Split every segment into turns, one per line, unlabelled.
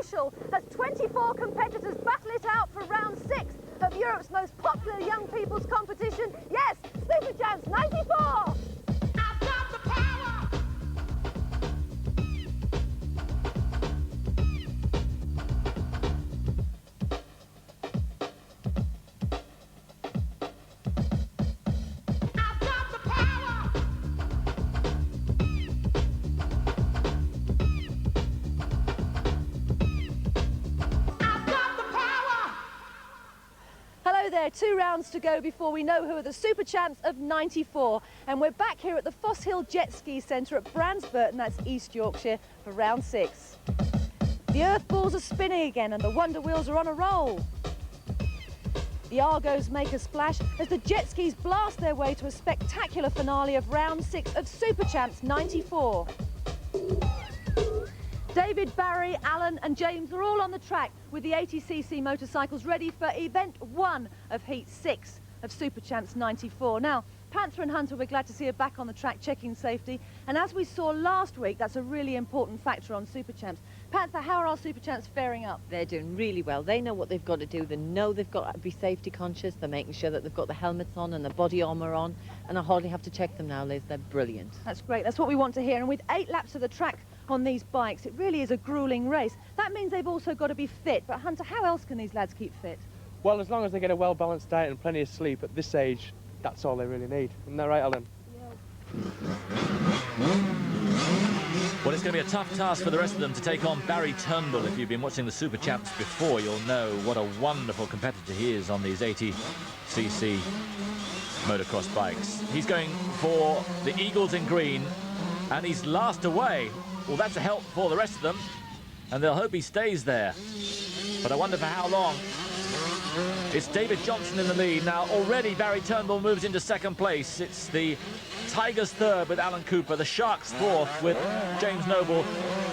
crucial as 24 competitors battle it out for round 6 of Europe's most popular young people's competition. Yes, Superchamps 94! I've got the power! Hello there, 2 rounds to go before we know who are the Superchamps of 94. And we're back here at the Foss Hill Jet Ski Centre at Bransburton, that's East Yorkshire, for round 6. The earth balls are spinning again and the Wonder Wheels are on a roll. The Argos make a splash as the jet skis blast their way to a spectacular finale of round 6 of Superchamps 94. David, Barry, Alan and James are all on the track with the 80cc motorcycles ready for event 1 of heat 6 of Superchamps 94. Now, Panther and Hunter, we're glad to see are back on the track checking safety, and as we saw last week, that's a really important factor on Superchamps. Panther, how are our Superchamps faring up?
They're doing really well. They know what they've got to do. They know they've got to be safety conscious. They're making sure that they've got the helmets on and the body armour on, and I hardly have to check them now, Liz. They're brilliant.
That's great. That's what we want to hear. And with 8 laps of the track on these bikes, it really is a gruelling race. That means they've also got to be fit. But Hunter, how else can these lads keep fit?
Well, as long as they get a well-balanced diet and plenty of sleep at this age, that's all they really need. Isn't that right, Alan?
Well, it's going to be a tough task for the rest of them to take on Barry Turnbull. If you've been watching the Superchamps before, you'll know what a wonderful competitor he is on these 80cc motocross bikes. He's going for the Eagles in green, and he's last away. Well, that's a help for the rest of them, and they'll hope he stays there. But I wonder for how long. It's David Johnson in the lead. Now, already Barry Turnbull moves into second place. It's the Tigers third with Alan Cooper, the Sharks fourth with James Noble,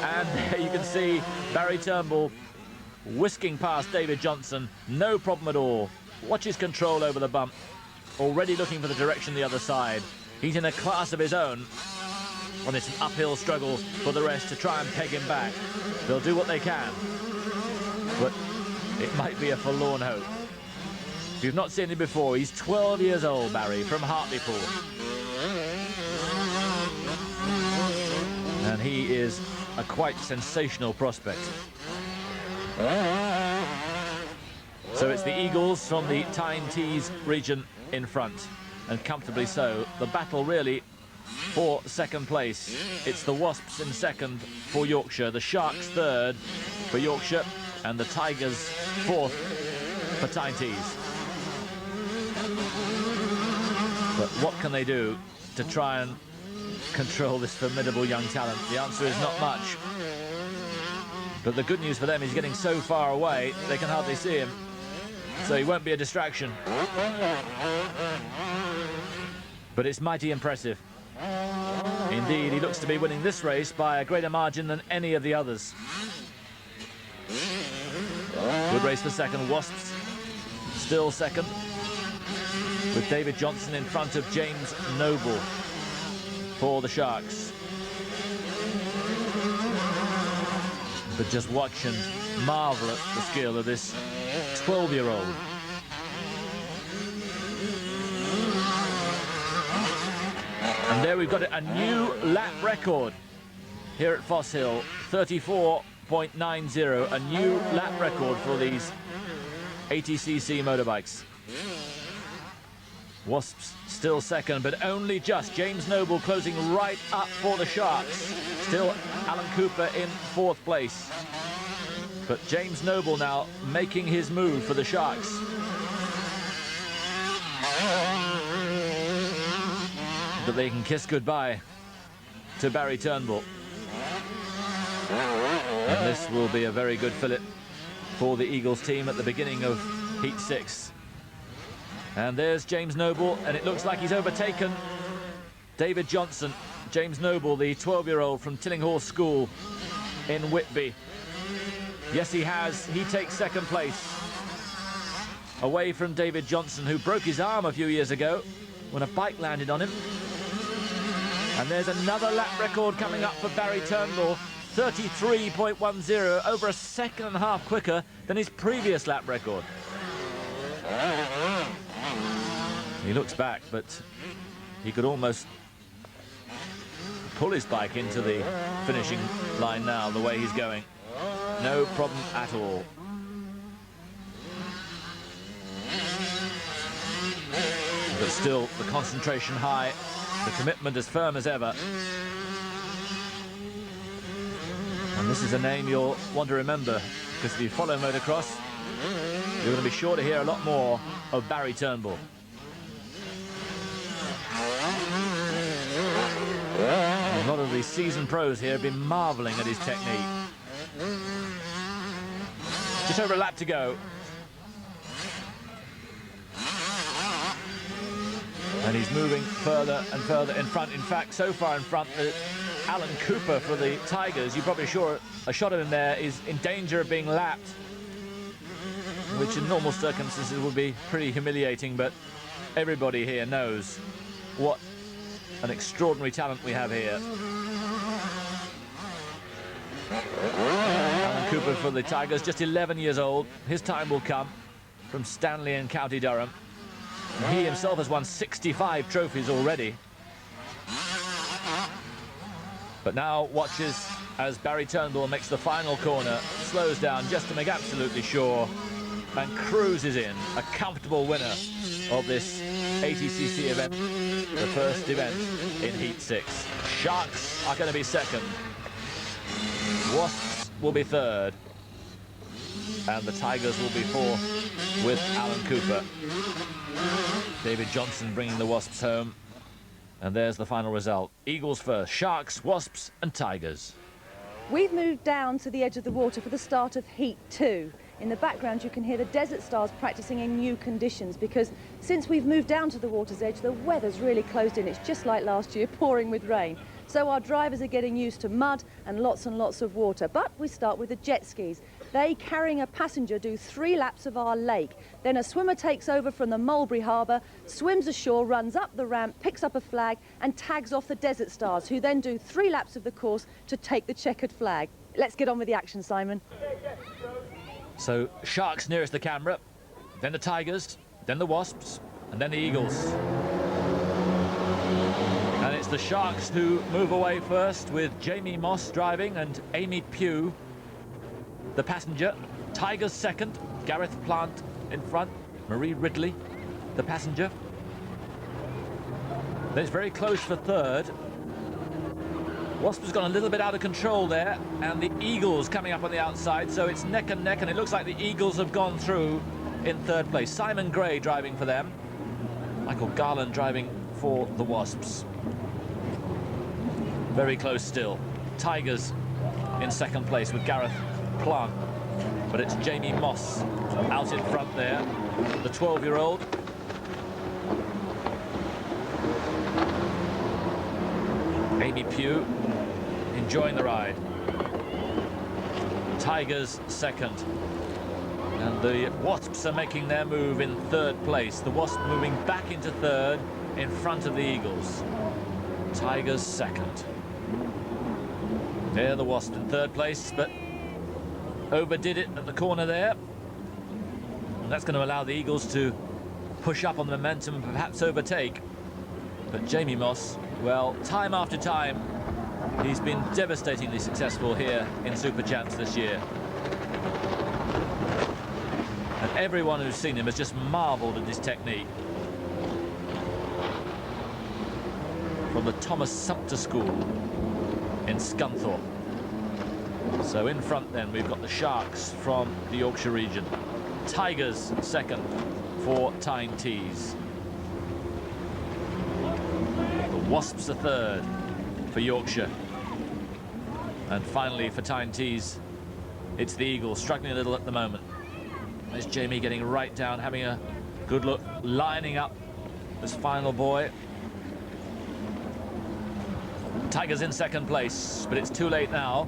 and there you can see Barry Turnbull whisking past David Johnson. No problem at all. Watch his control over the bump. Already looking for the direction the other side. He's in a class of his own. And it's an uphill struggle for the rest to try and peg him back. They'll do what they can, but it might be a forlorn hope. If you've not seen him before, he's 12 years old, Barry, from Hartlepool. And he is a quite sensational prospect. So it's the Eagles from the Tyne Tees region in front, and comfortably so. The battle really for second place. It's the Wasps in second for Yorkshire, the Sharks third for Yorkshire, and the Tigers fourth for Tyne Tees. But what can they do to try and control this formidable young talent? The answer is not much. But the good news for them is getting so far away, they can hardly see him. So he won't be a distraction. But it's mighty impressive. Indeed, he looks to be winning this race by a greater margin than any of the others. Good race for second. Wasps still second, with David Johnson in front of James Noble for the Sharks. But just watch and marvel at the skill of this 12-year-old. And there we've got a new lap record here at Foss Hill, 34.90, a new lap record for these 80cc motorbikes. Wasps still second, but only just. James Noble closing right up for the Sharks. Still Alan Cooper in fourth place. But James Noble now making his move for the Sharks. But they can kiss goodbye to Barry Turnbull. And this will be a very good fillip for the Eagles team at the beginning of Heat 6. And there's James Noble, and it looks like he's overtaken David Johnson. James Noble, the 12-year-old from Tillinghall School in Whitby. Yes, he has. He takes second place, away from David Johnson, who broke his arm a few years ago when a bike landed on him. And there's another lap record coming up for Barry Turnbull, 33.10, over a second and a half quicker than his previous lap record. He looks back, but he could almost pull his bike into the finishing line now, the way he's going. No problem at all. But still, the concentration high, the commitment as firm as ever. And this is a name you'll want to remember, because if you follow motocross, you're going to be sure to hear a lot more of Barry Turnbull. And a lot of the seasoned pros here have been marvelling at his technique. Just over a lap to go. And he's moving further and further in front. In fact, so far in front that Alan Cooper for the Tigers, you probably sure a shot of him there, is in danger of being lapped, which in normal circumstances would be pretty humiliating, but everybody here knows what an extraordinary talent we have here. Alan Cooper for the Tigers, just 11 years old. His time will come, from Stanley in County Durham. He himself has won 65 trophies already. But now watches as Barry Turnbull makes the final corner, slows down just to make absolutely sure, and cruises in, a comfortable winner of this ATCC event, the first event in Heat 6. Sharks are going to be second. Wasps will be third. And the Tigers will be fourth with Alan Cooper. David Johnson bringing the Wasps home. And there's the final result. Eagles first, Sharks, Wasps and Tigers.
We've moved down to the edge of the water for the start of Heat 2. In the background you can hear the Desert Stars practicing in new conditions, because since we've moved down to the water's edge, the weather's really closed in. It's just like last year, pouring with rain. So our drivers are getting used to mud and lots of water. But we start with the jet skis. They, carrying a passenger, do 3 laps of our lake. Then a swimmer takes over from the Mulberry Harbour, swims ashore, runs up the ramp, picks up a flag and tags off the Desert Stars, who then do 3 laps of the course to take the checkered flag. Let's get on with the action, Simon.
So Sharks nearest the camera, then the Tigers, then the Wasps and then the Eagles. And it's the Sharks who move away first, with Jamie Moss driving and Amy Pugh the passenger. Tigers second, Gareth Plant in front, Marie Ridley the passenger. Then it's very close for third. Wasp has gone a little bit out of control there, and the Eagles coming up on the outside, so it's neck and neck, and it looks like the Eagles have gone through in third place. Simon Gray driving for them, Michael Garland driving for the Wasps. Very close still. Tigers in second place with Gareth Plant, but it's Jamie Moss out in front there, the 12-year-old. Amy Pugh enjoying the ride. Tigers second, and the Wasps are making their move in third place. The Wasps moving back into third in front of the Eagles. Tigers second. There the Wasps in third place, but overdid it at the corner there, and that's going to allow the Eagles to push up on the momentum and perhaps overtake. But Jamie Moss, well, time after time, he's been devastatingly successful here in Superchamps this year. And everyone who's seen him has just marvelled at his technique. From the Thomas Sumter School in Scunthorpe. So in front then we've got the Sharks from the Yorkshire region. Tigers second for Tyne Tees. The Wasps are third for Yorkshire. And finally for Tyne Tees, it's the Eagles, struggling a little at the moment. There's Jamie getting right down, having a good look, lining up this final boy. Tigers in second place, but it's too late now.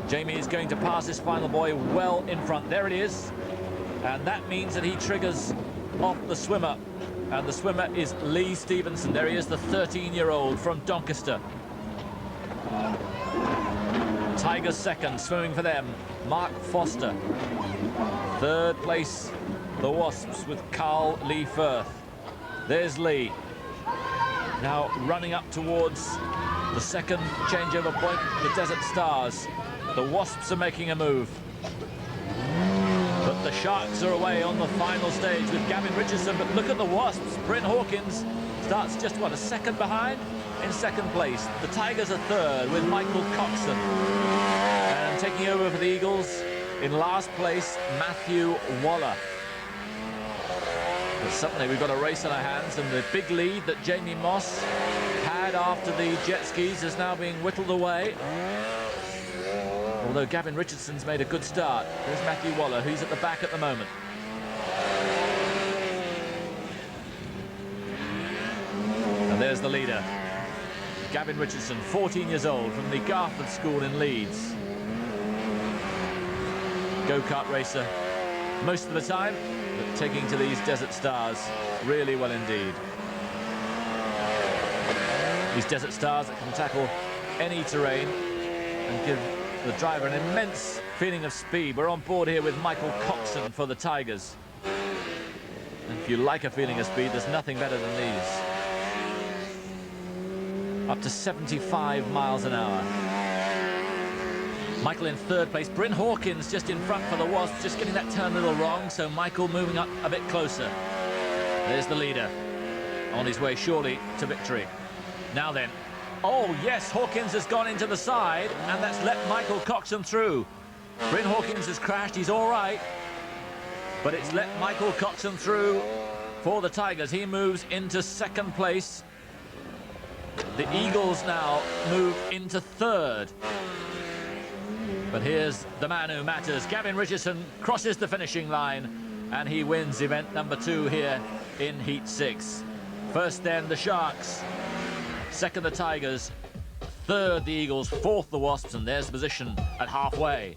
Jamie is going to pass this final boy well in front. There it is. And that means that he triggers off the swimmer. And the swimmer is Lee Stevenson. There he is, the 13-year-old from Doncaster. Tigers second, swimming for them, Mark Foster. Third place, the Wasps with Carl Lee Firth. There's Lee. Now running up towards the second changeover point, the Desert Stars. The Wasps are making a move. But the Sharks are away on the final stage with Gavin Richardson. But look at the Wasps. Bryn Hawkins starts just, what, a second behind in second place. The Tigers are third with Michael Coxon. And taking over for the Eagles in last place, Matthew Waller. But suddenly we've got a race on our hands, and the big lead that Jamie Moss had after the jet skis is now being whittled away. Although Gavin Richardson's made a good start. There's Matthew Waller, who's at the back at the moment. And there's the leader, Gavin Richardson, 14 years old, from the Garforth School in Leeds. Go-kart racer most of the time, but taking to these Desert Stars really well indeed. These Desert Stars that can tackle any terrain and give the driver an immense feeling of speed. We're on board here with Michael Coxon for the Tigers. And if you like a feeling of speed, there's nothing better than these. Up to 75 miles an hour. Michael in third place. Bryn Hawkins just in front for the Wasps, just getting that turn a little wrong, so Michael moving up a bit closer. There's the leader, on his way surely to victory. Now then, oh yes, Hawkins has gone into the side, and that's let Michael Coxon through. Bryn Hawkins has crashed, he's all right, but it's let Michael Coxon through for the Tigers. He moves into second place. The Eagles now move into third. But here's the man who matters. Gavin Richardson crosses the finishing line, and he wins event number 2 here in Heat 6. First then the Sharks, second the Tigers, third the Eagles, fourth the Wasps, and there's the position at halfway.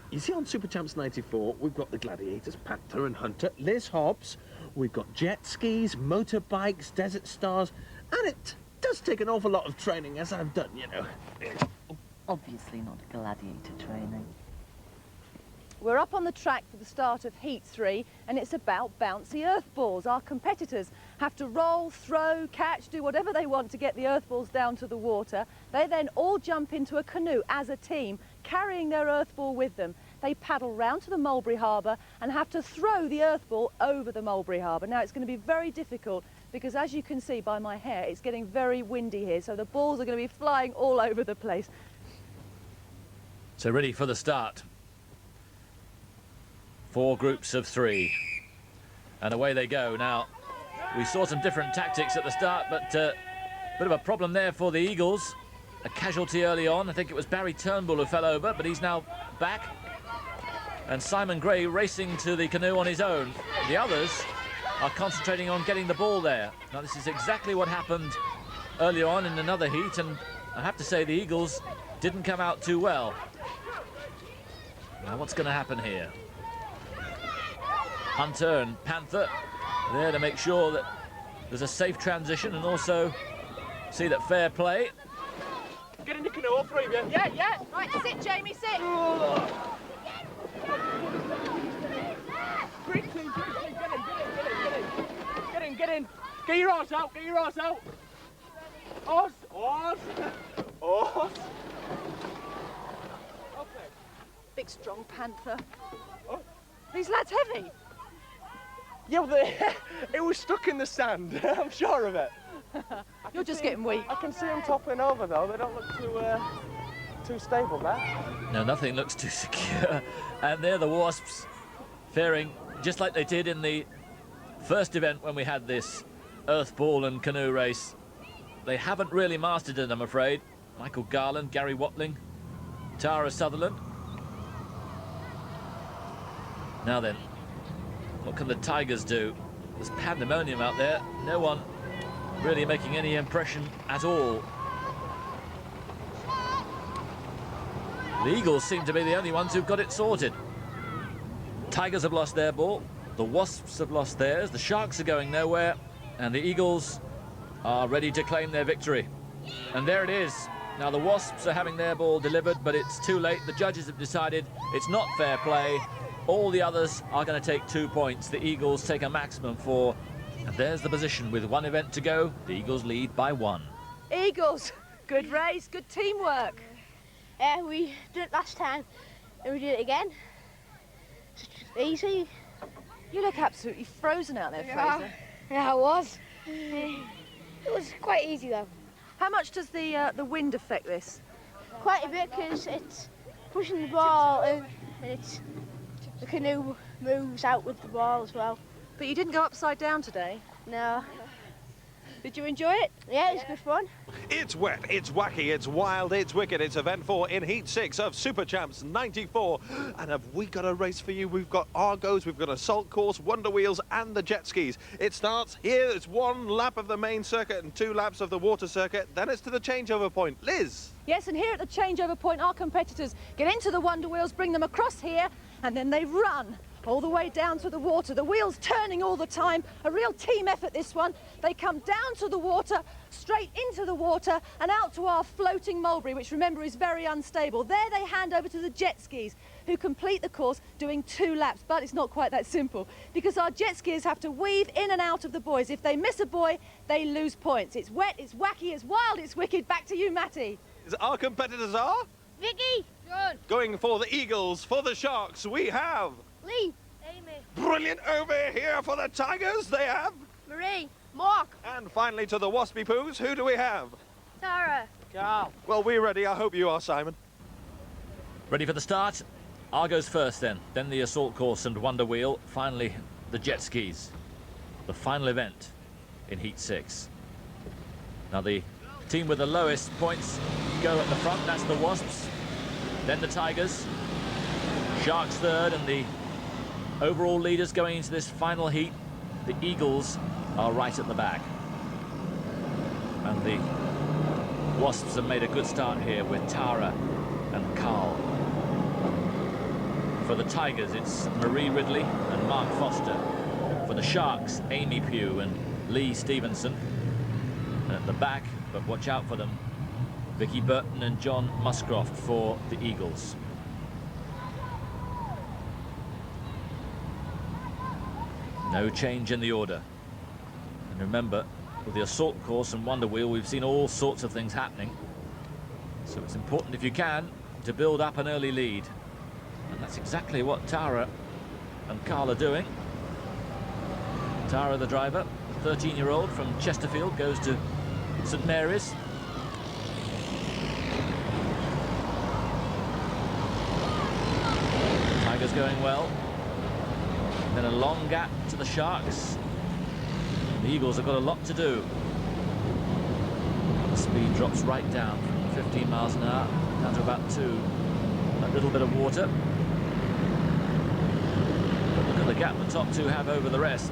You see, on Superchamps 94, we've got the Gladiators, Panther and Hunter, Liz Hobbs, we've got jet skis, motorbikes, Desert Stars, and it does take an awful lot of training, as I've done, you know.
Obviously not gladiator training.
We're up on the track for the start of Heat 3, and it's about bouncy earth balls. Our competitors have to roll, throw, catch, do whatever they want to get the earth balls down to the water. They then all jump into a canoe as a team, carrying their earth ball with them. They paddle round to the Mulberry Harbour and have to throw the earth ball over the Mulberry Harbour. Now, it's going to be very difficult because, as you can see by my hair, it's getting very windy here, so the balls are going to be flying all over the place.
So ready for the start. 4 groups of 3. And away they go. Now, we saw some different tactics at the start, but a bit of a problem there for the Eagles. A casualty early on. I think it was Barry Turnbull who fell over, but he's now back. And Simon Gray racing to the canoe on his own. The others are concentrating on getting the ball there. Now, this is exactly what happened earlier on in another heat, and I have to say the Eagles didn't come out too well. Now, what's going to happen here? Hunter and Panther there to make sure that there's a safe transition and also see that fair play.
Get in the canoe, all 3 of you.
Yeah, yeah. Right, sit, Jamie, sit.
Get in. Get your arse out, Oz. Okay.
Big, strong Panther.
Oh.
These lads heavy.
Yeah, well, it was stuck in the sand. I'm sure of it.
You're just getting weak.
I can see them toppling over, though. They don't look too stable there.
No, nothing looks too secure. And there the Wasps faring just like they did in the first event when we had this earth ball and canoe race. They haven't really mastered it, I'm afraid. Michael Garland, Gary Watling, Tara Sutherland. Now then, what can the Tigers do? There's pandemonium out there. No one really making any impression at all. The Eagles seem to be the only ones who've got it sorted. Tigers have lost their ball. The Wasps have lost theirs. The Sharks are going nowhere. And the Eagles are ready to claim their victory. And there it is. Now the Wasps are having their ball delivered, but it's too late. The judges have decided it's not fair play. All the others are going to take 2 points. The Eagles take a maximum 4. And there's the position with 1 event to go. The Eagles lead by 1.
Eagles, good race, good teamwork.
Yeah, we did it last time and we did it again. It's easy.
You look absolutely frozen out there, Fraser.
Yeah, I was. It was quite easy though.
How much does the wind affect this?
Quite a bit because it's pushing the ball and it's the canoe moves out with the ball as well.
But you didn't go upside down today.
No.
Did you enjoy it?
Yeah, it was good fun.
It's wet, it's wacky, it's wild, it's wicked. It's event 4 in Heat 6 of Superchamps 94. And have we got a race for you? We've got Argos, we've got Assault Course, Wonder Wheels and the jet skis. It starts here. It's 1 lap of the main circuit and 2 laps of the water circuit. Then it's to the changeover point. Liz?
Yes, and here at the changeover point, our competitors get into the Wonder Wheels, bring them across here, and then they run all the way down to the water. The wheels turning all the time. A real team effort, this one. They come down to the water, straight into the water, and out to our floating mulberry, which, remember, is very unstable. There they hand over to the jet skis, who complete the course doing 2 laps. But it's not quite that simple, because our jet skiers have to weave in and out of the buoys. If they miss a buoy, they lose points. It's wet, it's wacky, it's wild, it's wicked. Back to you, Matty.
Our competitors are?
Vicky! John!
Going for the Eagles, for the Sharks, we have...
Lee! Amy!
Brilliant over here for the Tigers, they have...
Marie! Mark!
And finally to the Waspy Poos, who do we have?
Tara!
Carl.
Well, we're ready. I hope you are, Simon.
Ready for the start? Argos first then the Assault Course and Wonder Wheel, finally the jet skis. The final event in Heat 6. Now the team with the lowest points go at the front, that's the Wasps. Then the Tigers. Sharks third, and the overall leaders going into this final heat, the Eagles, are right at the back. And the Wasps have made a good start here with Tara and Carl. For the Tigers, it's Marie Ridley and Mark Foster. For the Sharks, Amy Pugh and Lee Stevenson. And at the back, but watch out for them, Vicky Burton and John Muscroft for the Eagles. No change in the order. And remember, with the Assault Course and Wonder Wheel, we've seen all sorts of things happening. So it's important, if you can, to build up an early lead. And that's exactly what Tara and Carl are doing. Tara, the driver, 13-year-old from Chesterfield, goes to St Mary's. Tigers going well. Then a long gap to the Sharks. The Eagles have got a lot to do. The speed drops right down from 15 miles an hour down to about 2. A little bit of water. But look at the gap the top 2 have over the rest.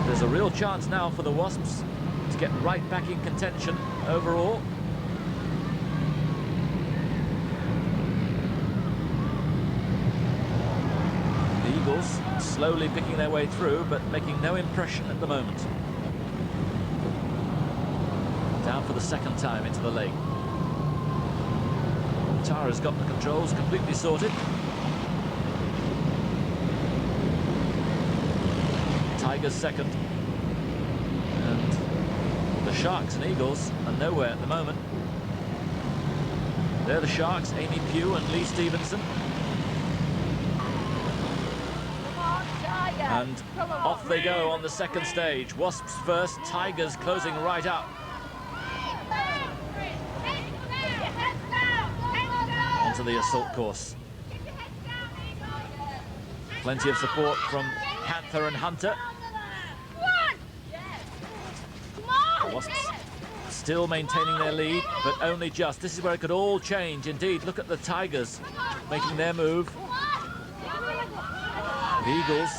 There's a real chance now for the Wasps to get right back in contention overall. The Eagles slowly picking their way through, but making no impression at the moment. Down for the second time into the lake. Tara's got the controls completely sorted. Tigers second. And the Sharks and Eagles are nowhere at the moment. They're the Sharks, Amy Pugh and Lee Stevenson. And off they go on the second stage. Wasps first, Tigers closing right up. Onto the Assault Course. Plenty of support from Panther and Hunter. The Wasps still maintaining their lead, but only just. This is where it could all change. Indeed, look at the Tigers making their move. The Eagles,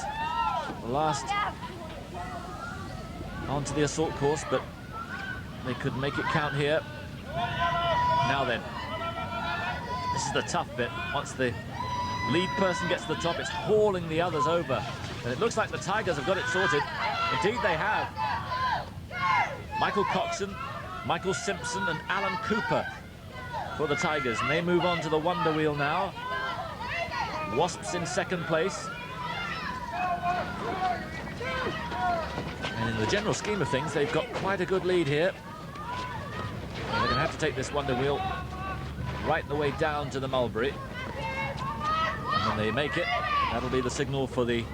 the last onto the Assault Course, but they could make it count here. Now then, this is the tough bit. Once the lead person gets to the top, it's hauling the others over. And it looks like the Tigers have got it sorted. Indeed they have. Michael Coxon, Michael Simpson and Alan Cooper for the Tigers, and they move on to the Wonder Wheel now. Wasps in second place. And in the general scheme of things, they've got quite a good lead here. And they're going to have to take this Wonder Wheel right the way down to the Mulberry. And when they make it, that'll be the signal for the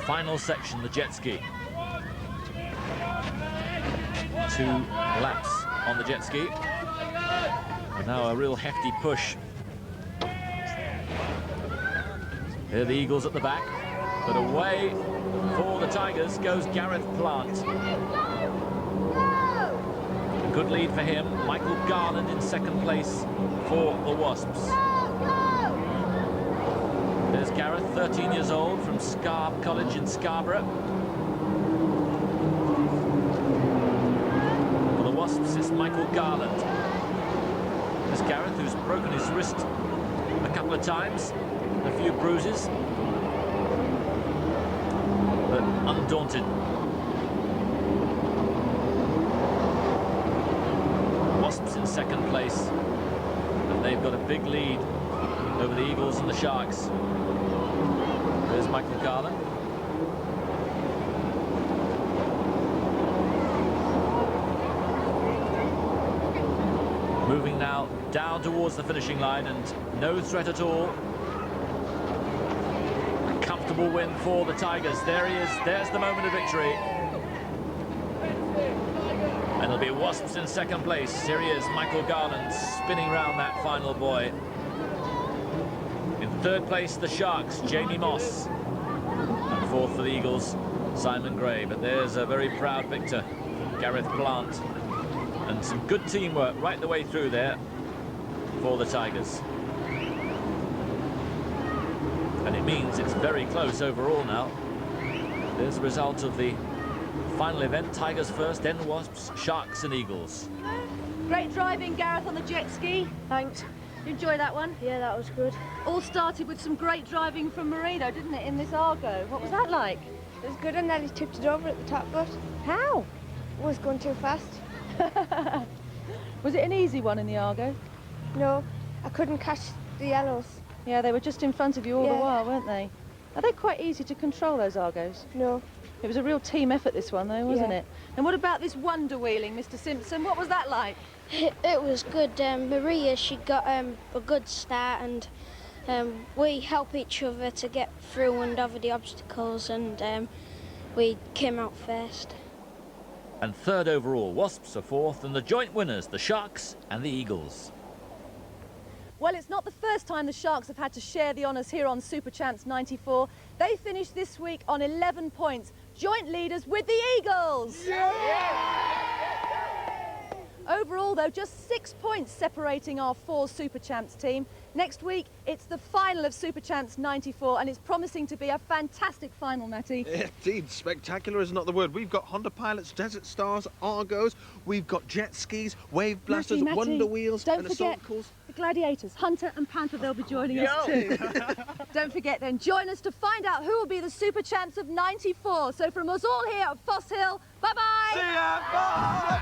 final section, the jet ski. 2 laps on the jet ski. And now a real hefty push. Here are the Eagles at the back, but away for the Tigers goes Gareth Plant. A good lead for him. Michael Garland in second place for the Wasps. There's Gareth, 13 years old, from Scarb College in Scarborough. For the Wasps, it's Michael Garland. There's Gareth, who's broken his wrist a couple of times, a few bruises, but undaunted. Wasps in second place, and they've got a big lead over the Eagles and the Sharks. There's Michael Garland. Moving now down towards the finishing line, and no threat at all. A comfortable win for the Tigers. There he is. There's the moment of victory. And it'll be Wasps in second place. Here he is, Michael Garland, spinning round that final buoy. In third place, the Sharks, Jamie Moss. And fourth for the Eagles, Simon Gray. But there's a very proud victor, Gareth Plant. And some good teamwork right the way through there for the Tigers. And it means it's very close overall now. There's the result of the final event. Tigers first, then Wasps, Sharks and Eagles.
Great driving, Gareth, on the jet ski.
Thanks.
You enjoy that one?
Yeah, that was good.
All started with some great driving from Marino, didn't it, in this Argo? What was that like?
It was good, and then he tipped it over at the top bit.
How?
I was going too fast.
Was it an easy one in the Argo?
No, I couldn't catch the yellows.
Yeah, they were just in front of you all the
Yeah.
while, weren't they? Are they quite easy to control, those Argos?
No.
It was a real team effort, this one, though, wasn't
Yeah.
it? And what about this wonder wheeling, Mr. Simpson? What was that like?
It was good. Maria, she got a good start, and we help each other to get through and over the obstacles, and we came out first.
And third overall, Wasps are fourth, and the joint winners, the Sharks and the Eagles.
Well, it's not the first time the Sharks have had to share the honours here on Superchamps 94. They finished this week on 11 points, joint leaders with the Eagles. Overall, though, just 6 points separating our 4 Superchamps team. Next week, it's the final of Superchamps 94, and it's promising to be a fantastic final, Matty.
Indeed, spectacular is not the word. We've got Honda Pilots, Desert Stars, Argos, we've got jet skis, wave blasters,
Matty,
wonder wheels,
don't
and
forget
assault course.
the Gladiators, Hunter and Panther, they'll be joining us too. Don't forget then, join us to find out who will be the Superchamps of 94. So from us all here at Foss Hill, bye-bye.
See ya, bye!